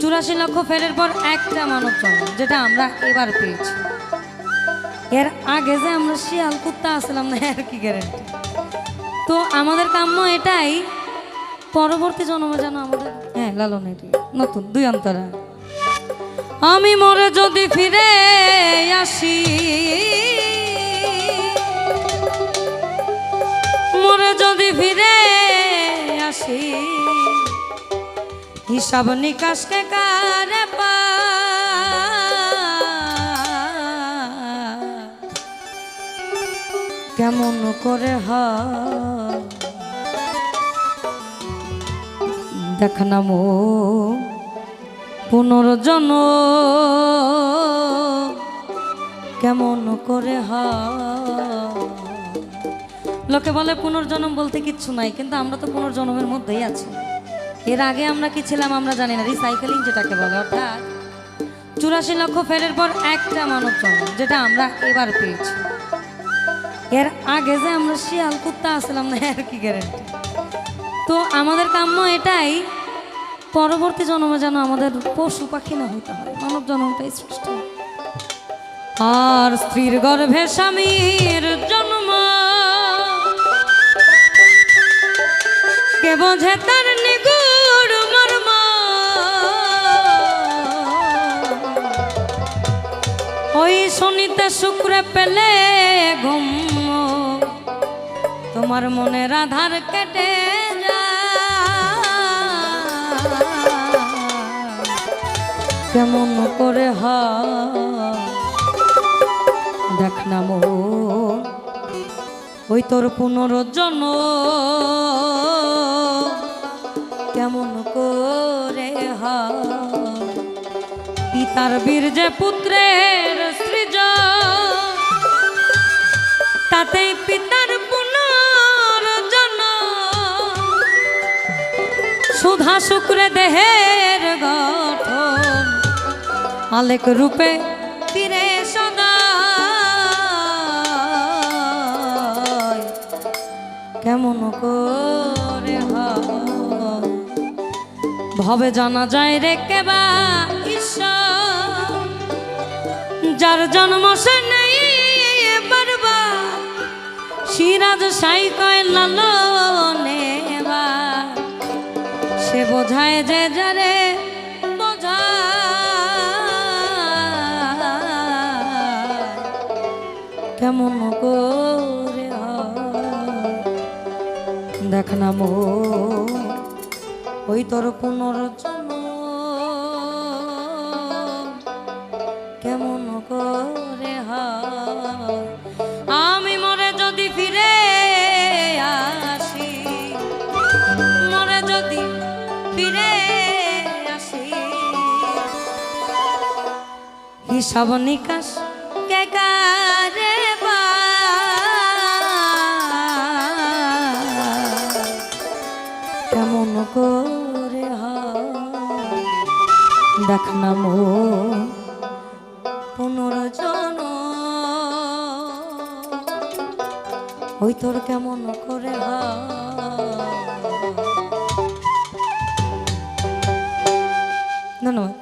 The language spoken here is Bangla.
84 লক্ষ ফেরের পর একটা মানব জন্ম, যেটা আমরা এবার পেয়েছি। এর আগে যে আমরা শিয়াল কুত্তা আসলাম না, এর কি গ্যারেন্টি? তো আমাদের কাম্য এটাই, পরবর্তী জন্মে যেন আমাদের লালন এটি নতুন দুই অন্তরা। আমি মরে যদি ফিরে আসি, মরে যদি ফিরে আসি, হিসাব নিকাশ কে কারে পা, কেমন করে হয় দেখ না মো পুনর্জন্ম, কেমন করে হয়। লোকে বলে পুনর্জন্ম বলতে কিচ্ছু নাই, কিন্তু আমরা তো পুনর্জন্মের মধ্যেই আছি। এর আগে আমরা কি ছিলাম আমরা জানি না, রিসাইকেলিং যেটাকে বলে, অর্থাৎ 84 লক্ষ ফেরের পর একটা মানব জন্ম, যেটা আমরা এবার পেয়েছি। এর আগে যে আমরা শিয়াল কুত্তা আসলাম না, এর কি গ্যারেন্টি? তো আমাদের কাম্য এটাই, পরবর্তী জন্মে যেন আমাদের পশু পাখি না হইতে হয়, মানব জন্মটাই শ্রেষ্ঠ। আর স্ত্রীর গর্ভে স্বামীর জন্ম, কে বোঝে তার নিগুড় মর্ম, ওই শনিতে শুক্রে পেলে ঘুম, তোমার মনের আধার কেটে কেমন করে হয় দেখ না মো, ওই তোর পুনর্জন্ম কেমন করে হয়। পিতার বীর্যে পুত্রের সৃজন, তাতেই পিতার পুনর্জন্ম, সুধা শুক্রে দেহের গঠন, আলেক রূপে ফিরে সদা, কেমন করে হয় ভবে জানা যায় রে কেবা ঈশ্বর, যার জন্ম সে নেই বারবার, সিরাজ সাই কয় লালনে বা, সে বোঝায় যে যারে কেমন করে দেখ না মো, ওই তোর পুনর্জন্ম কেমন করে হয়। আমি মরে যদি ফিরে আসি, মরে যদি ফিরে আসি, হিসাব নিকাশ কে কারে পা, কেমন করে হয় দেখ না মো পুনর্জন্ম, ওই তোর কেমন করে হয়। ধন্যবাদ।